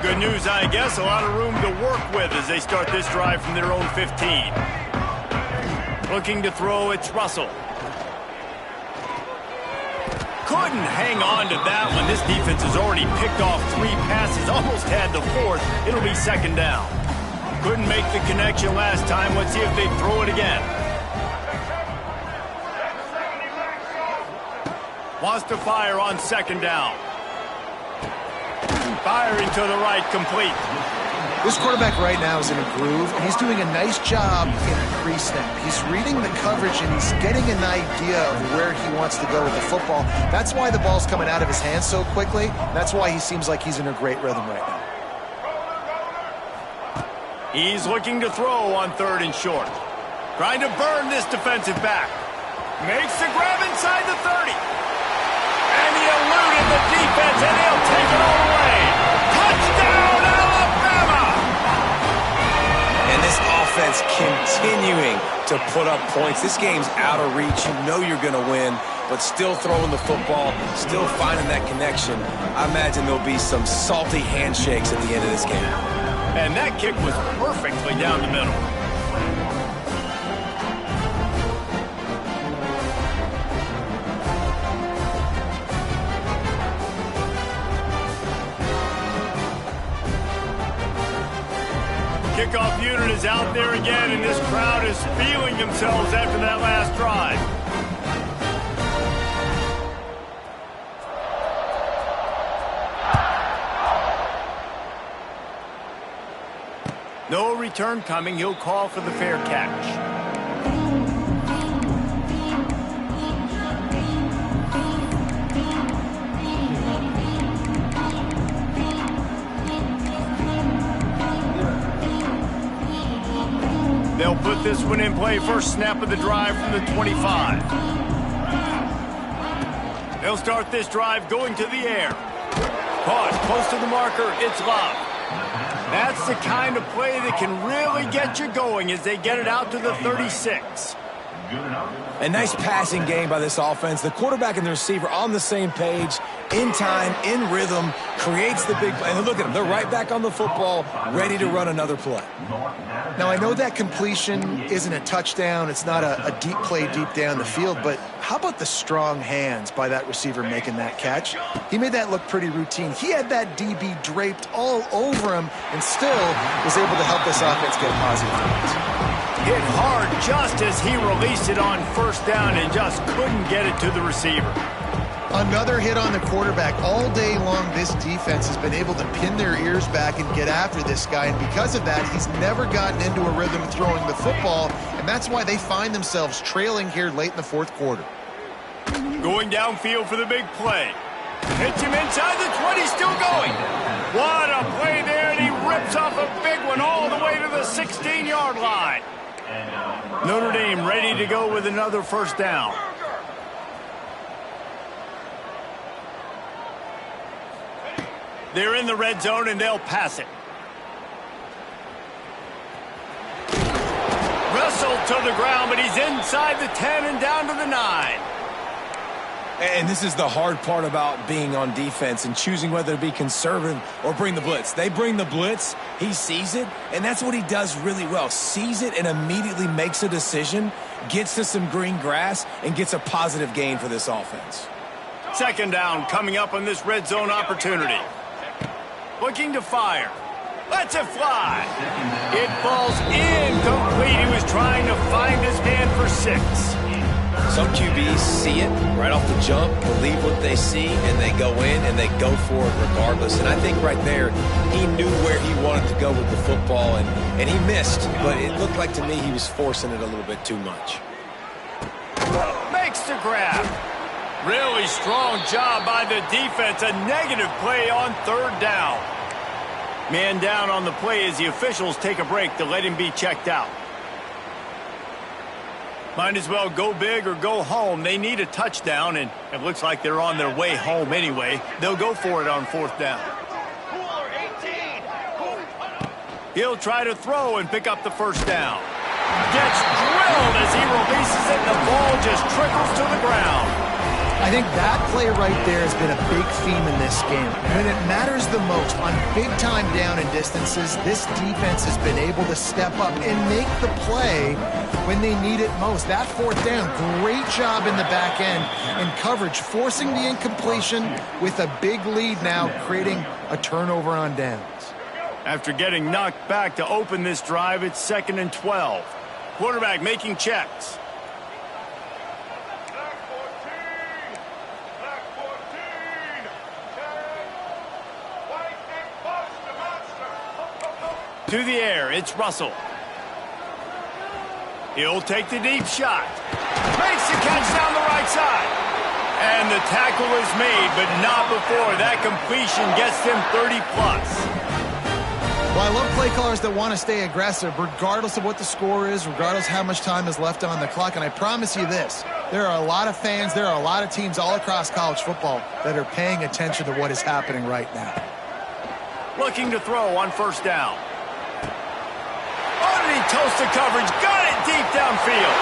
Good news, I guess. A lot of room to work with as they start this drive from their own 15. Looking to throw, it's Russell. Couldn't hang on to that one. This defense has already picked off 3 passes, almost had the 4th. It'll be 2nd down. Couldn't make the connection last time. Let's see if they throw it again. Wants to fire on 2nd down. Firing to the right, complete. This quarterback right now is in a groove, and he's doing a nice job in pre-snap. He's reading the coverage, and he's getting an idea of where he wants to go with the football. That's why the ball's coming out of his hands so quickly. That's why he seems like he's in a great rhythm right now. He's looking to throw on 3rd and short. Trying to burn this defensive back. Makes the grab inside the 30. And he eluded the defense, and he'll take it all away. Touchdown, Alabama! And this offense continuing to put up points. This game's out of reach. You know you're going to win, but still throwing the football, still finding that connection. I imagine there'll be some salty handshakes at the end of this game. And that kick was perfectly down the middle. Kickoff unit is out there again, and this crowd is feeling themselves after that last drive. No return coming. He'll call for the fair catch. They'll put this one in play. First snap of the drive from the 25. They'll start this drive going to the air. Caught close to the marker. It's Love. That's the kind of play that can really get you going as they get it out to the 36. A nice passing game by this offense. The quarterback and the receiver on the same page, in time, in rhythm, creates the big play. And look at them. They're right back on the football, ready to run another play. Now, I know that completion isn't a touchdown. It's not a deep play deep down the field, but how about the strong hands by that receiver making that catch? He made that look pretty routine. He had that DB draped all over him and still was able to help this offense get positive points. Hit hard just as he released it on 1st down and just couldn't get it to the receiver. Another hit on the quarterback. All day long, this defense has been able to pin their ears back and get after this guy, and because of that, he's never gotten into a rhythm throwing the football, and that's why they find themselves trailing here late in the 4th quarter. Going downfield for the big play. Hits him inside the 20, still going. What a play there, and he rips off a big one all the way to the 16-yard line. Notre Dame ready to go with another 1st down. They're in the red zone, and they'll pass it. Wrestled to the ground, but he's inside the 10 and down to the 9. And this is the hard part about being on defense and choosing whether to be conservative or bring the blitz. They bring the blitz, he sees it, and that's what he does really well. Sees it and immediately makes a decision, gets to some green grass, and gets a positive gain for this offense. 2nd down coming up on this red zone opportunity. Looking to fire. Lets it fly. It falls incomplete. He was trying to find his man for 6. Some QBs see it right off the jump, believe what they see, and they go in and they go for it regardless. And I think right there, he knew where he wanted to go with the football, and he missed, but it looked like to me he was forcing it a little bit too much. Makes the grab. Really strong job by the defense. A negative play on 3rd down. Man down on the play as the officials take a break to let him be checked out. Might as well go big or go home. They need a touchdown, and it looks like they're on their way home anyway. They'll go for it on 4th down. He'll try to throw and pick up the 1st down. Gets drilled as he releases it, and the ball just trickles to the ground. I think that play right there has been a big theme in this game. When it matters the most, on big-time down and distances, this defense has been able to step up and make the play when they need it most. That fourth down, great job in the back end in coverage, forcing the incompletion with a big lead now, creating a turnover on downs. After getting knocked back to open this drive, it's 2nd and 12. Quarterback making checks. To the air, it's Russell. He'll take the deep shot. Makes the catch down the right side. And the tackle is made, but not before that completion gets him 30-plus. Well, I love play callers that want to stay aggressive, regardless of what the score is, regardless how much time is left on the clock. And I promise you this, there are a lot of fans, there are a lot of teams all across college football that are paying attention to what is happening right now. Looking to throw on first down. He toasts the coverage, got it deep downfield.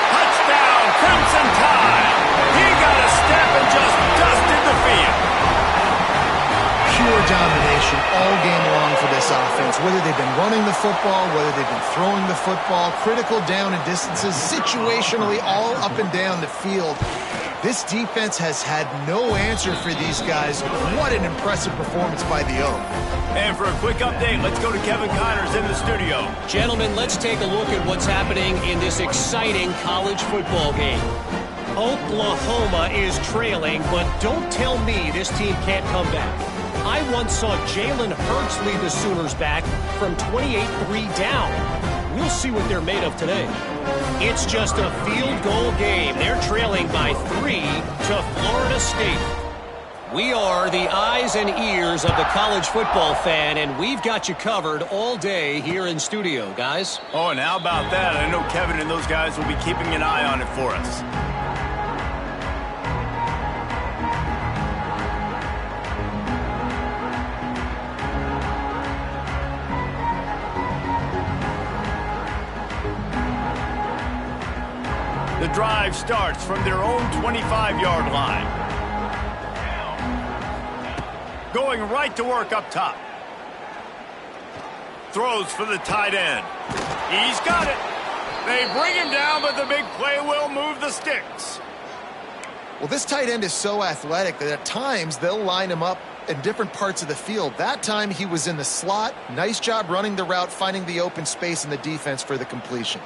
Touchdown, Crimson Tide. He got a step and just dusted the field. Pure domination all game long for this offense. Whether they've been running the football, whether they've been throwing the football, critical down and distances, situationally all up and down the field. This defense has had no answer for these guys. What an impressive performance by the Oak. And for a quick update, let's go to Kevin Connors in the studio. Gentlemen, let's take a look at what's happening in this exciting college football game. Oklahoma is trailing, but don't tell me this team can't come back. I once saw Jaylen Hurts lead the Sooners back from 28-3 down. We'll see what they're made of today. It's just a field goal game. They're trailing by 3 to Florida State. We are the eyes and ears of the college football fan, and we've got you covered all day here in studio, guys. Oh, and how about that? I know Kevin and those guys will be keeping an eye on it for us. The drive starts from their own 25-yard line. Going right to work up top. Throws for the tight end. He's got it. They bring him down, but the big play will move the sticks. Well, this tight end is so athletic that at times they'll line him up in different parts of the field. That time he was in the slot. Nice job running the route, finding the open space in the defense for the completion.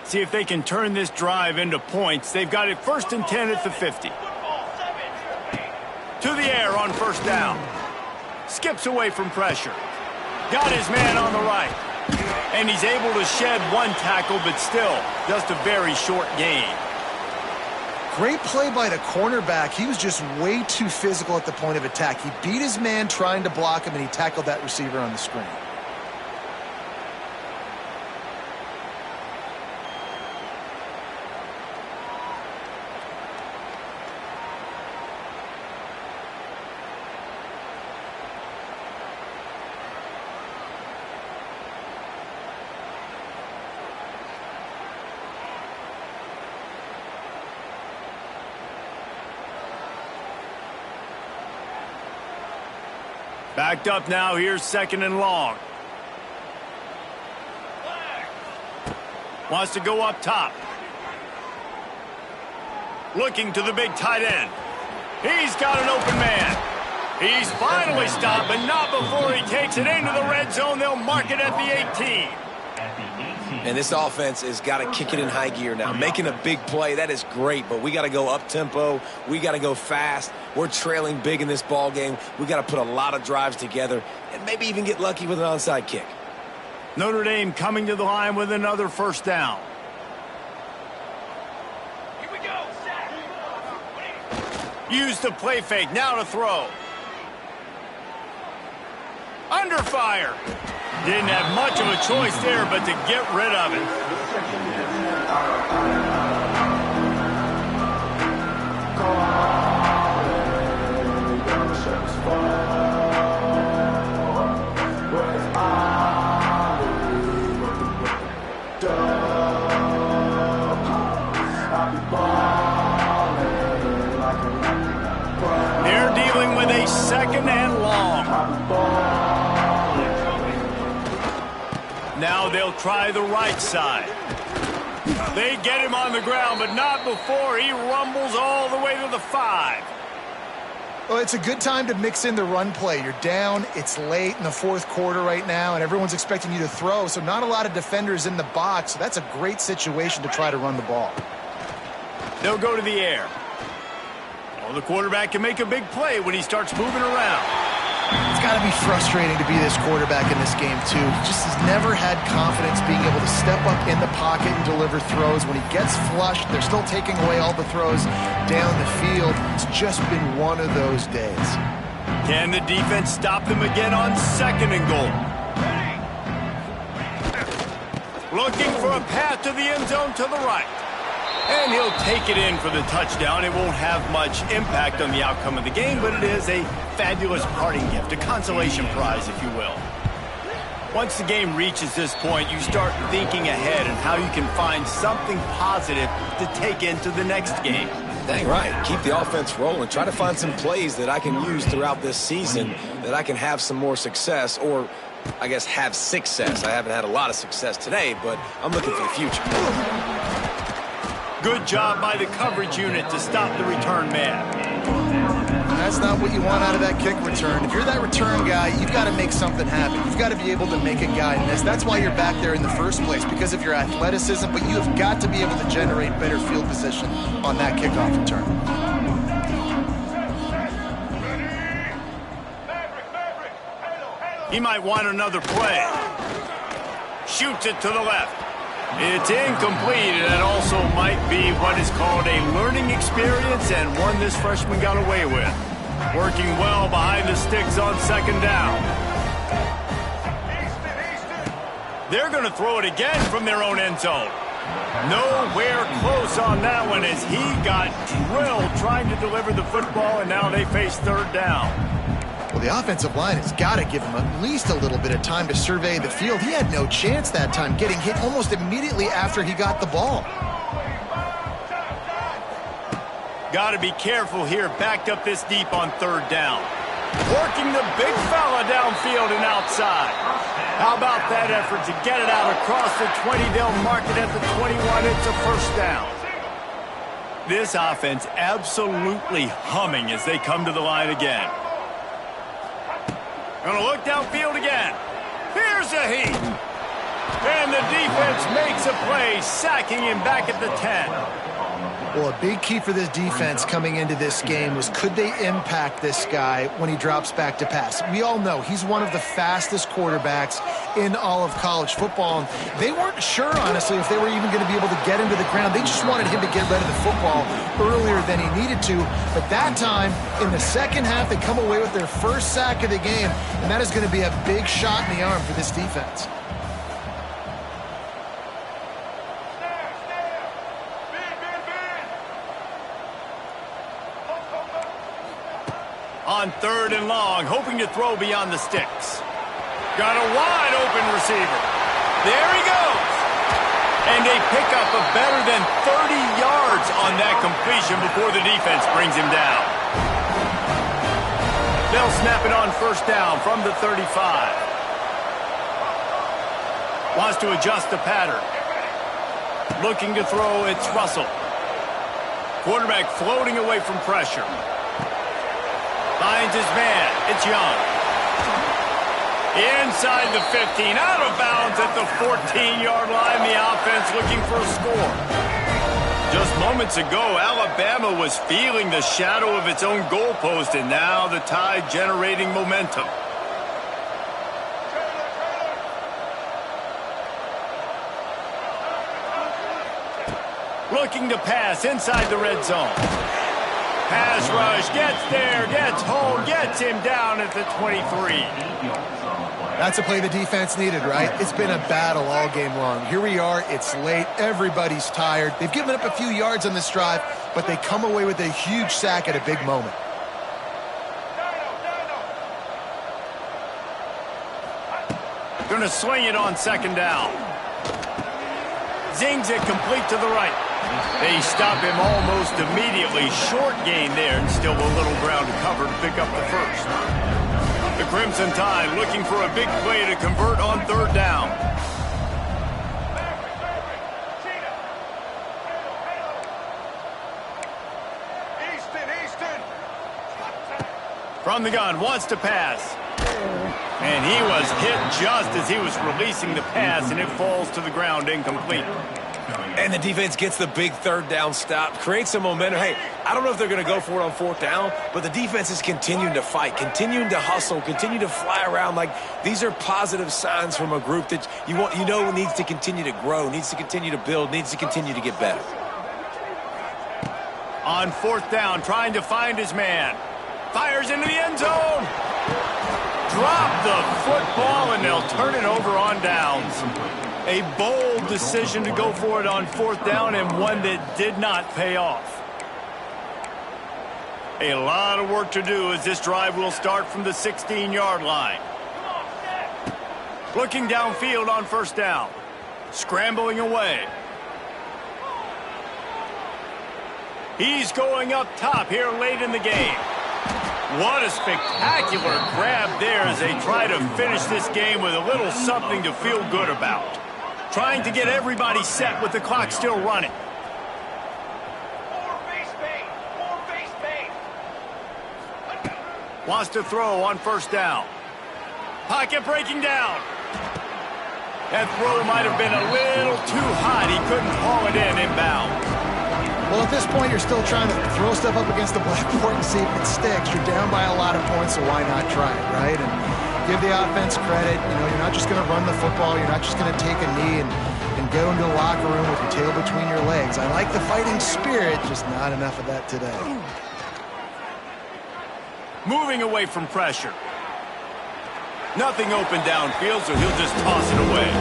See if they can turn this drive into points. They've got it 1st and 10 at the 50. To the air on first down. Skips away from pressure. Got his man on the right. And he's able to shed one tackle, but still just a very short gain. Great play by the cornerback. He was just way too physical at the point of attack. He beat his man trying to block him, and he tackled that receiver on the screen. Backed up now, here's 2nd and long. Wants to go up top. Looking to the big tight end. He's got an open man. He's finally stopped, but not before he takes it into the red zone. They'll mark it at the 18. And this offense has got to kick it in high gear now. Making a big play, that is great, but we got to go up-tempo. We got to go fast. We're trailing big in this ball game. We got to put a lot of drives together and maybe even get lucky with an onside kick. Notre Dame coming to the line with another first down. Here we go. Use the play fake, now to throw. Under fire. Didn't have much of a choice there, but to get rid of it. Now they'll try the right side. They get him on the ground, but not before he rumbles all the way to the 5. Well, it's a good time to mix in the run play. You're down, it's late in the fourth quarter right now, and everyone's expecting you to throw, so not a lot of defenders in the box, so that's a great situation to try to run the ball. They'll go to the air. Well, the quarterback can make a big play when he starts moving around. It's got to be frustrating to be this quarterback in this game, too. He just has never had confidence being able to step up in the pocket and deliver throws. When he gets flushed, they're still taking away all the throws down the field. It's just been one of those days. Can the defense stop them again on 2nd and goal? Looking for a path to the end zone to the right. And he'll take it in for the touchdown. It won't have much impact on the outcome of the game, but it is a fabulous parting gift, a consolation prize, if you will. Once the game reaches this point, you start thinking ahead and how you can find something positive to take into the next game. Dang right. Keep the offense rolling. Try to find some plays that I can use throughout this season that I can have some more success, or I guess have success. I haven't had a lot of success today, but I'm looking for the future. Good job by the coverage unit to stop the return man. That's not what you want out of that kick return. If you're that return guy, you've got to make something happen. You've got to be able to make a guy miss. That's why you're back there in the first place, because of your athleticism, but you have got to be able to generate better field position on that kickoff return. He might want another play. Shoots it to the left. It's incomplete, and that also might be what is called a learning experience and one this freshman got away with. Working well behind the sticks on 2nd down. They're going to throw it again from their own end zone. Nowhere close on that one as he got drilled trying to deliver the football, and now they face 3rd down. Well, the offensive line has got to give him at least a little bit of time to survey the field. He had no chance that time, getting hit almost immediately after he got the ball. Got to be careful here, backed up this deep on 3rd down. Working the big fella downfield and outside. How about that effort to get it out across the 20? They'll mark it at the 21. It's a 1st down. This offense absolutely humming as they come to the line again. Gonna look downfield again. Here's a heat. And the defense makes a play, sacking him back at the 10. Well, a big key for this defense coming into this game was, could they impact this guy when he drops back to pass? We all know he's one of the fastest quarterbacks in all of college football. And they weren't sure, honestly, if they were even going to be able to get him to the ground. They just wanted him to get rid of the football earlier than he needed to. But that time, in the second half, they come away with their first sack of the game, and that is going to be a big shot in the arm for this defense. On 3rd and long, hoping to throw beyond the sticks. Got a wide open receiver. There he goes. And they pick up a better than 30 yards on that completion before the defense brings him down. They'll snap it on 1st down from the 35. Wants to adjust the pattern. Looking to throw, it's Russell. Quarterback floating away from pressure. Finds his man. It's Young. Inside the 15. Out of bounds at the 14-yard line. The offense looking for a score. Just moments ago, Alabama was feeling the shadow of its own goalpost, and now the Tide generating momentum. Looking to pass inside the red zone. Pass rush, gets there, gets home, gets him down at the 23. That's a play the defense needed, right? It's been a battle all game long. Here we are, it's late, everybody's tired. They've given up a few yards on this drive, but they come away with a huge sack at a big moment. Gonna swing it on 2nd down. Zings it complete to the right. They stop him almost immediately. Short gain there, and still a little ground to cover to pick up the 1st. The Crimson Tide looking for a big play to convert on 3rd down. From the gun, wants to pass. And he was hit just as he was releasing the pass, and it falls to the ground incomplete. And the defense gets the big third down stop, creates some momentum. Hey, I don't know if they're going to go for it on fourth down, but the defense is continuing to fight, continuing to hustle, continue to fly around. Like, these are positive signs from a group that you know needs to continue to grow, needs to continue to build, needs to continue to get better. On fourth down, trying to find his man. Fires into the end zone. Drop the football, and they'll turn it over on downs. A bold decision to go for it on fourth down, and one that did not pay off. A lot of work to do as this drive will start from the 16-yard line. Looking downfield on first down. Scrambling away. He's going up top here late in the game. What a spectacular grab there as they try to finish this game with a little something to feel good about. Trying to get everybody set with the clock still running. Wants to throw on first down. Pocket breaking down. That throw might have been a little too hot. He couldn't haul it in inbound. Well, at this point, you're still trying to throw stuff up against the blackboard and see if it sticks. You're down by a lot of points, so why not try it, right? And give the offense credit. You know, you're not just going to run the football. You're not just going to take a knee and go into the locker room with your tail between your legs. I like the fighting spirit, just not enough of that today. Moving away from pressure. Nothing open downfield, so he'll just toss it away.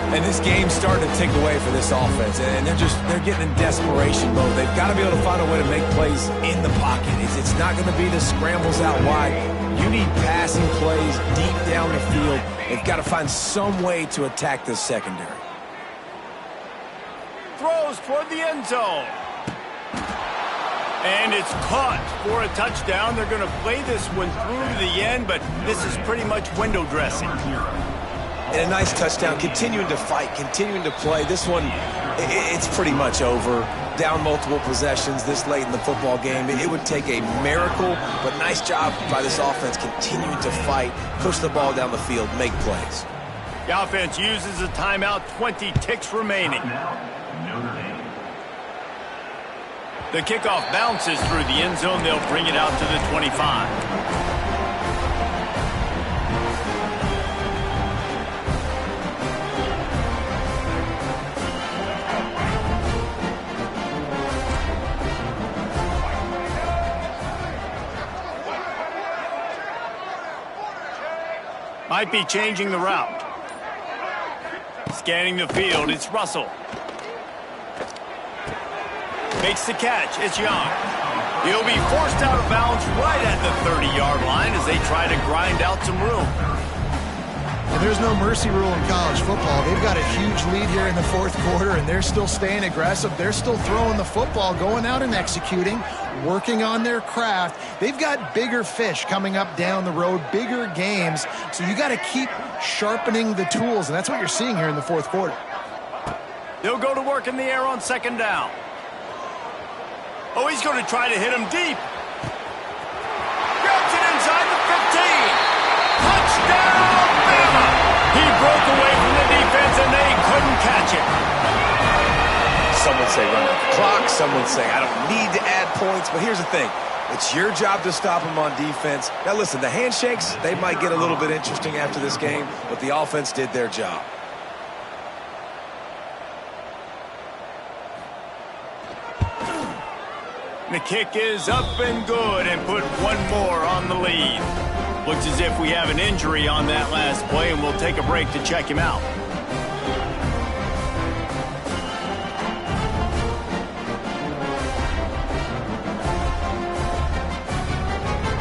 And this game's starting to tick away for this offense, and they're getting in desperation mode. They've got to be able to find a way to make plays in the pocket. It's not going to be the scrambles out wide. You need passing plays deep down the field. They've got to find some way to attack this secondary. Throws toward the end zone. And it's caught for a touchdown. They're going to play this one through to the end, but this is pretty much window dressing. And a nice touchdown, continuing to fight, continuing to play. This one, it's pretty much over. Down multiple possessions this late in the football game. It would take a miracle, but nice job by this offense continuing to fight, push the ball down the field, make plays. The offense uses a timeout, 20 ticks remaining. The kickoff bounces through the end zone. They'll bring it out to the 25. Might be changing the route. Scanning the field, it's Russell. Makes the catch, it's Young. He'll be forced out of bounds right at the 30-yard line as they try to grind out some room. And there's no mercy rule in college football. They've got a huge lead here in the fourth quarter, and they're still staying aggressive. They're still throwing the football, going out and executing, working on their craft. They've got bigger fish coming up down the road, bigger games, so you got to keep sharpening the tools, and that's what you're seeing here in the fourth quarter. They'll go to work in the air on second down. Oh, he's going to try to hit him deep. Grabs it inside the 15. Touchdown, Bama! He broke away from the defense, and they couldn't catch it. Some would say run out the clock. Some would say I don't need to add points. But here's the thing. It's your job to stop them on defense. Now, listen, the handshakes, they might get a little bit interesting after this game, but the offense did their job. The kick is up and good and put one more on the lead. Looks as if we have an injury on that last play, and we'll take a break to check him out.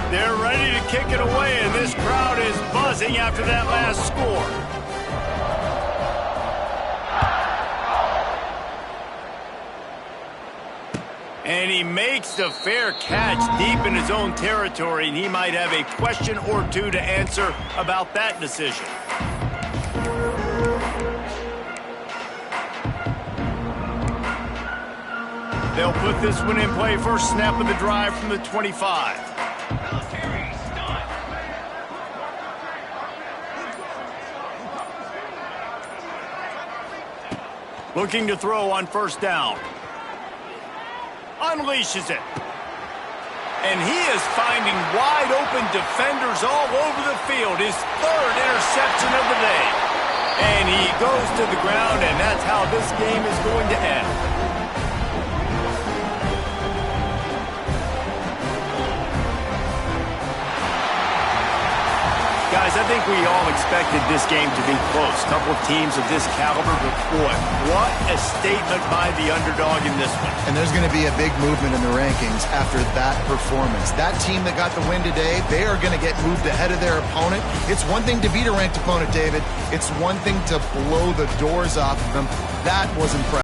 They're ready to kick it away, and this crowd is buzzing after that last score. And he makes the fair catch deep in his own territory, and he might have a question or two to answer about that decision. They'll put this one in play, first snap of the drive from the 25. Looking to throw on first down. Unleashes it. And he is finding wide open defenders all over the field. His third interception of the day. And he goes to the ground, and that's how this game is going to end. Guys, I think we all expected this game to be close. Couple of teams of this caliber, but boy, what a statement by the underdog in this one. And there's going to be a big movement in the rankings after that performance. That team that got the win today, they are going to get moved ahead of their opponent. It's one thing to beat a ranked opponent, David. It's one thing to blow the doors off of them. That was impressive.